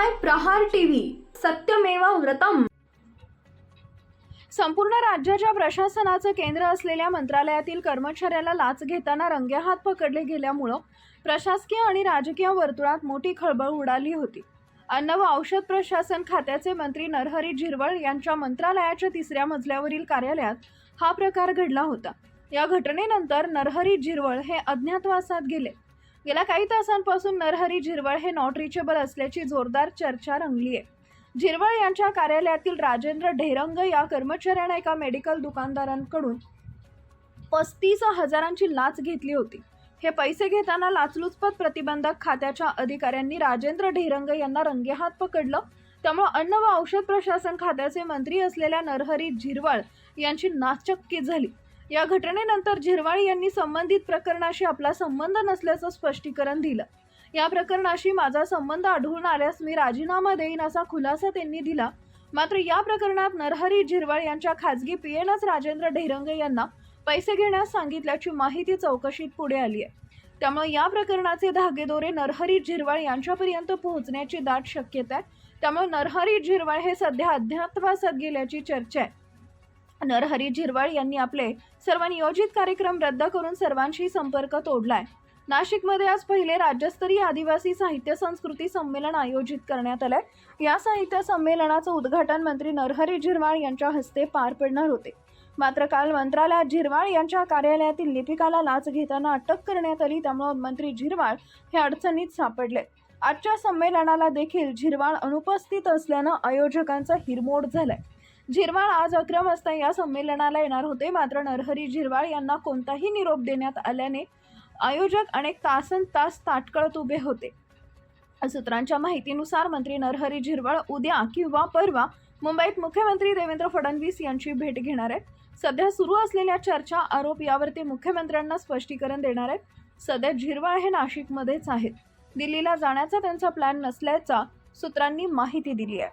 पाहताय प्रहार टीव्ही, सत्यमेव व्रतम। संपूर्ण राज्याच्या प्रशासनाचं केंद्र असलेल्या मंत्रालयातील कर्मचाऱ्याला लाच घेताना रंगेहात पकडले गेल्यामुळे प्रशासकीय आणि राजकीय वर्तुळात मोठी खळबळ उडाली होती। अन्न व औषध प्रशासन खात्याचे मंत्री नरहरी झिरवळ यांच्या मंत्रालयाच्या 3ऱ्या मजल्यावरील कार्यालयात हा प्रकार घडला होता। या घटनेनंतर नरहरी झिरवळ हे अज्ञातवासात गेले। गेल्या काही तासांपासून नरहरी झिरवळ हे नॉट रिचेबल असल्याची जोरदार चर्चा रंगली आहे। झिरवळ यांच्या कार्यालयातील राजेंद्र ढेरंग या कर्मचाऱ्याने एका मेडिकल दुकानदारांकडून 35,000ची लाच घेतली होती। हे पैसे घेताना लाचलुचपत प्रतिबंधक खात्याच्या अधिकाऱ्यांनी राजेंद्र ढेरंग यांना रंगेहात पकडलं। त्यामुळे अन्न व औषध प्रशासन खात्याचे मंत्री असलेल्या नरहरी झिरवळ यांची नाचक्की झाली। या घटनेनंतर झिरवळ यांनी संबंधित प्रकरणाशी आपला संबंध नसल्याचं स्पष्टीकरण दिलं। या प्रकरणाशी माझा संबंध आढळून आल्यास मी राजीनामा देईन असा खुलासा त्यांनी दिला। मात्र या प्रकरणात नरहरी झिरवळ यांच्या खासगी पीएनच राजेंद्र ढेरंग यांना पैसे घेण्यास सांगितल्याची माहिती चौकशीत पुढे आली आहे। त्यामुळे या प्रकरणाचे धागेदोरे नरहरी झिरवळ यांच्यापर्यंत पोहोचण्याची दाट शक्यता आहे। त्यामुळे नरहरी झिरवळ हे सध्या अज्ञातवासात गेल्याची चर्चा आहे। नरहरी झिरवळ यांनी आपले सर्व नियोजित कार्यक्रम रद्द करून सर्वांशी संपर्क तोडलाय। नाशिकमध्ये आज पहिले राज्यस्तरीय आदिवासी साहित्य संस्कृती संमेलन आयोजित करण्यात आलंय। या साहित्य संमेलनाचं उद्घाटन मंत्री नरहरी झिरवळ यांच्या हस्ते पार पडणार होते। मात्र काल मंत्रालयात झिरवळ यांच्या कार्यालयातील लिपिकाला लाच घेताना अटक करण्यात आली। त्यामुळे मंत्री झिरवळ हे अडचणीत सापडले। आजच्या संमेलनाला देखील झिरवळ अनुपस्थित असल्यानं आयोजकांचा हिरमोड झालाय। झिरवळ आज 11 वाजता या संमेलनाला येणार होते, मात्र नरहरी झिरवळ यांना कोणताही निरोप देण्यात आल्याने आयोजक अनेक तासनतास ताटकळत उभे होते। सूत्रांच्या माहितीनुसार मंत्री नरहरी झिरवळ उद्या किंवा परवा मुंबईत मुख्यमंत्री देवेंद्र फडणवीस यांची भेट घेणार आहेत। सध्या सुरू असलेल्या चर्चा, आरोप यावर ते मुख्यमंत्र्यांना स्पष्टीकरण देणार आहेत। सध्या झिरवळ हे नाशिकमध्येच आहेत। दिल्लीला जाण्याचा त्यांचा प्लॅन नसल्याचा सूत्रांनी माहिती दिली आहे।